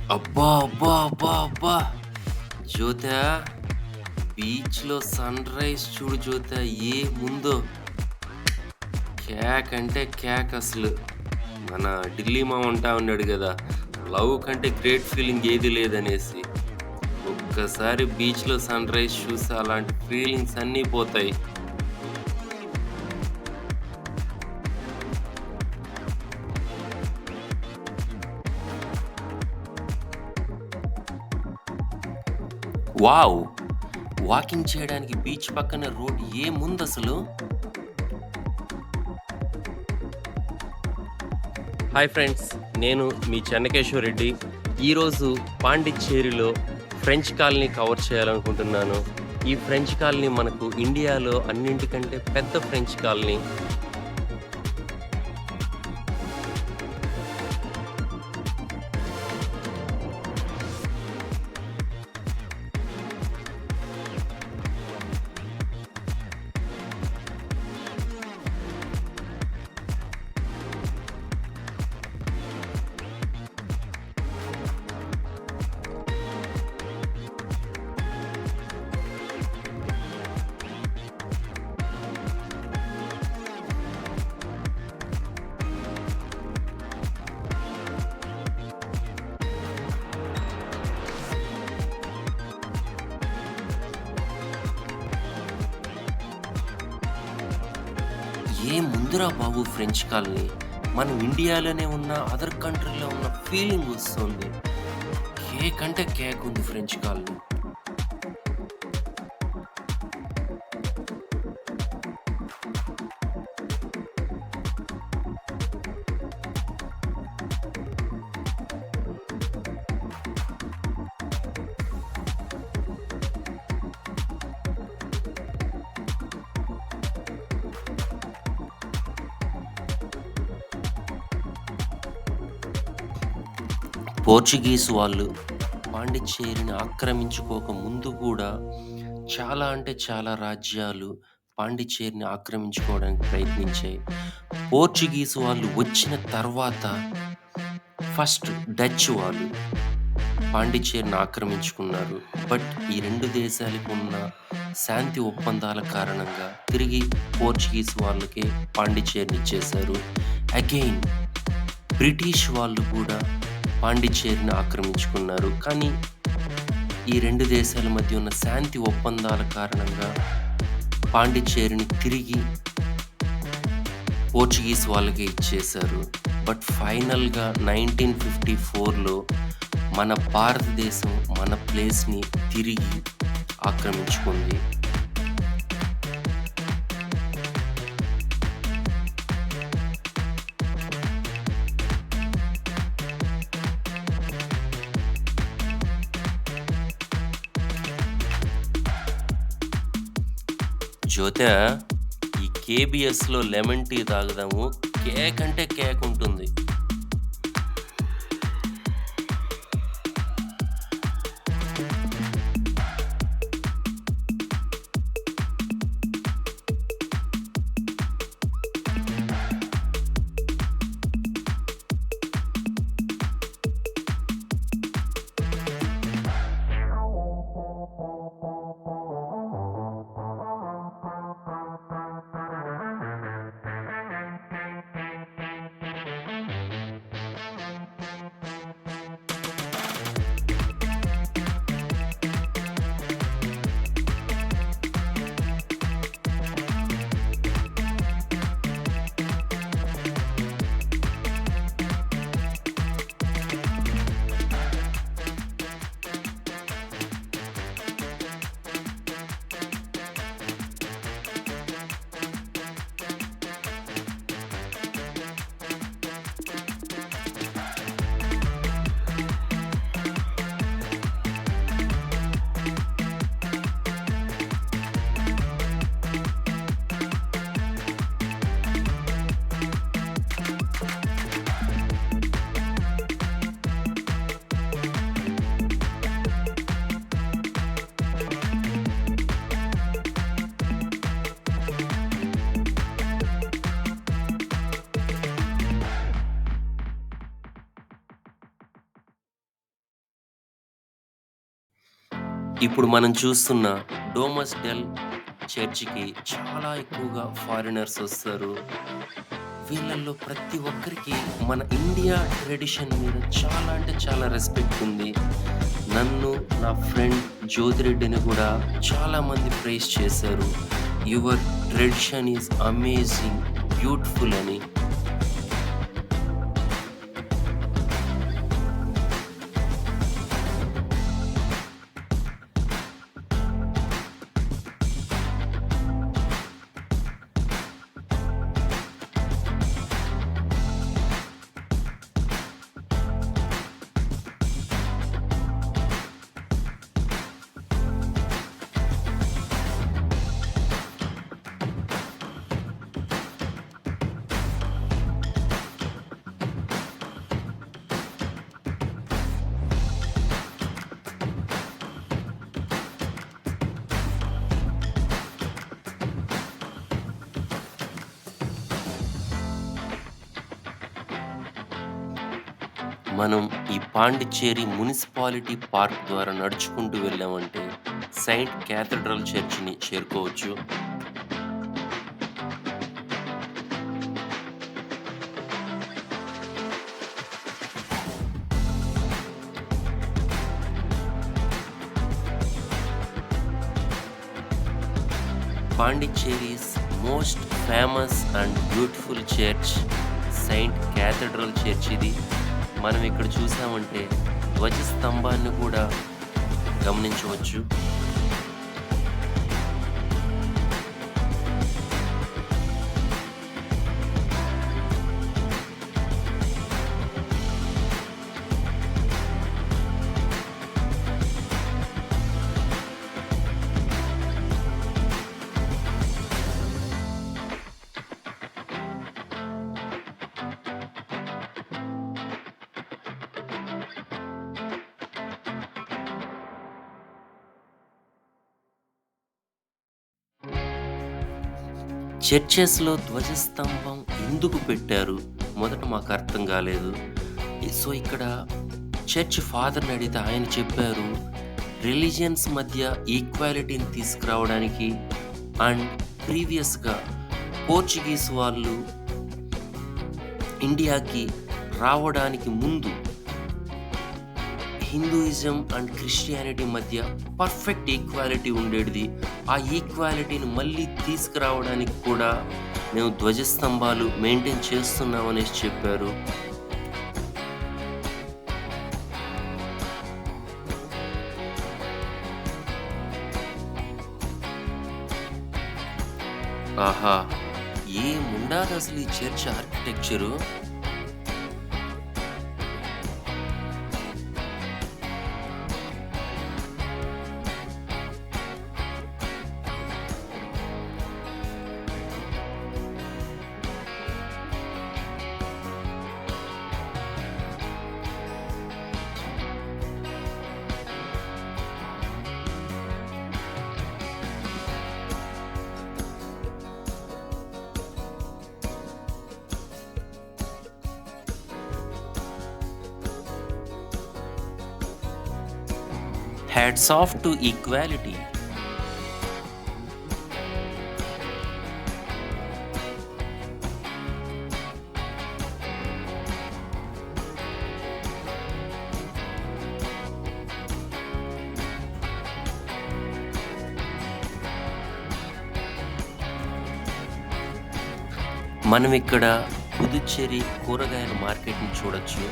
అబ్బా! అబ్బా! అబ్బా! అబ్బా! జ్యోతా, బీచ్‌లో సన్‌రైజ్ చూడు జ్యోతా ఏముందో. కేక్ అంటే కేక్ అసలు. మన ఢిల్లీ మామ అంటా ఉన్నాడు గదా! లవ్ కంటే గ్రేట్ ఫీలింగ్ ఏది లేదనేసి. ఒక్కసారి బీచ్‌లో సన్‌రైజ్ చూస్తే అలాంటి ఫీలింగ్స్ అన్నీ పోతాయి. వావ్! వాకింగ్ చేయడానికి బీచ్ పక్కన రోడ్ ఏముందసలు? Hi friends. నేను మీ చెన్నకేశవ రెడ్డి. ఈరోజు పాండిచ్చేరిలో ఫ్రెంచ్ కాలనీ కవర్ చేయాలనుకుంటున్నాను. ఈ ఫ్రెంచ్ కాలనీ మనకు ఇండియాలో అన్నింటికంటే పెద్ద ఫ్రెంచ్ కాలనీ. ఏముందిరా బాబు ఫ్రెంచ్ కాలనీ. మనం ఇండియాలోనే ఉన్న, అదర్ కంట్రీలో ఉన్న ఫీలింగ్ వస్తుంది. కేక్ అంటే కేక్ ఉంది ఫ్రెంచ్ కాలనీ. పోర్చుగీస్ వాళ్ళు పాండిచ్చేరిని ఆక్రమించుకోక ముందు కూడా చాలా అంటే చాలా రాజ్యాలు పాండిచ్చేరిని ఆక్రమించుకోవడానికి ప్రయత్నించాయి. పోర్చుగీస్ వాళ్ళు వచ్చిన తర్వాత ఫస్ట్ డచ్ వాళ్ళు పాండిచ్చేరిని ఆక్రమించుకున్నారు. బట్ ఈ 2 దేశాలకు ఉన్న శాంతి ఒప్పందాల కారణంగా తిరిగి పోర్చుగీస్ వాళ్ళకే పాండిచ్చేరిని ఇచ్చేశారు. అగైన్ బ్రిటిష్ వాళ్ళు కూడా పాండిచ్చేరిని ఆక్రమించుకున్నారు. కానీ ఈ 2 దేశాల మధ్య ఉన్న శాంతి ఒప్పందాల కారణంగా పాండిచ్చేరిని తిరిగి పోర్చుగీస్ వాళ్ళకే ఇచ్చేశారు. బట్ ఫైనల్‌గా 1954లో మన భారతదేశం మన ప్లేస్‌ని తిరిగి ఆక్రమించుకుంది. జ్యోతా, ఈ కేబీఎస్‌లో లెమన్ టీ తాగుదాము. కేక్ అంటే కేక్ ఉంటుంది. ఇప్పుడు మనం చూస్తున్న డోమస్ డెల్ చర్చికి చాలా ఎక్కువగా ఫారినర్స్ వస్తారు. వీళ్ళల్లో ప్రతి ఒక్కరికి మన ఇండియా ట్రెడిషన్ మీద చాలా అంటే చాలా రెస్పెక్ట్ ఉంది. నన్ను, నా ఫ్రెండ్ జ్యోతిరెడ్డిని కూడా చాలామంది ప్రైజ్ చేశారు. Your tradition is amazing, beautiful అని. మనం ఈ పాండిచ్చేరి మునిసిపాలిటీ పార్క్ ద్వారా నడుచుకుంటూ వెళ్ళామంటే సెయింట్ క్యాథడ్రల్ చర్చిని చేరుకోవచ్చు. Pondicherry's most famous and beautiful church Saint cathedral church ఇది. మనం ఇక్కడ చూసామంటే ధ్వజస్తంభాన్ని కూడా గమనించవచ్చు. చర్చెస్‌లో ధ్వజస్తంభం ఎందుకు పెట్టారు? మొదట మాకు అర్థం కాలేదు. సో, ఇక్కడ చర్చ్ ఫాదర్‌ని అడిగితే ఆయన చెప్పారు, రిలిజియన్స్ మధ్య ఈక్వాలిటీని తీసుకురావడానికి అండ్ ప్రీవియస్‌గా పోర్చుగీస్ వాళ్ళు ఇండియాకి రావడానికి ముందు హిందూయిజం అండ్ క్రిస్టియానిటీ మధ్య పర్ఫెక్ట్ ఈక్వాలిటీ ఉండేది. ఆ ఈక్వాలిటీని మళ్ళీ తీసుకురావడానికి కూడా మేము ధ్వజస్తంభాలు మెయింటైన్ చేస్తున్నామనేసి చెప్పారు. ఆహా! ఏముండాది అసలు ఈ church architecture. Hats off to equality. మనం ఇక్కడ పుదుచ్చేరి కూరగాయల మార్కెట్‌ని చూడొచ్చు.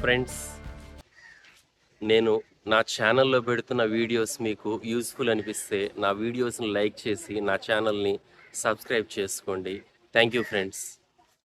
ఫ్రెండ్స్, నేను నా ఛానల్లో పెడుతున్న వీడియోస్ మీకు యూజ్ఫుల్ అనిపిస్తే నా వీడియోస్ని లైక్ చేసి నా ఛానల్ని సబ్స్క్రైబ్ చేసుకోండి. Thank you friends.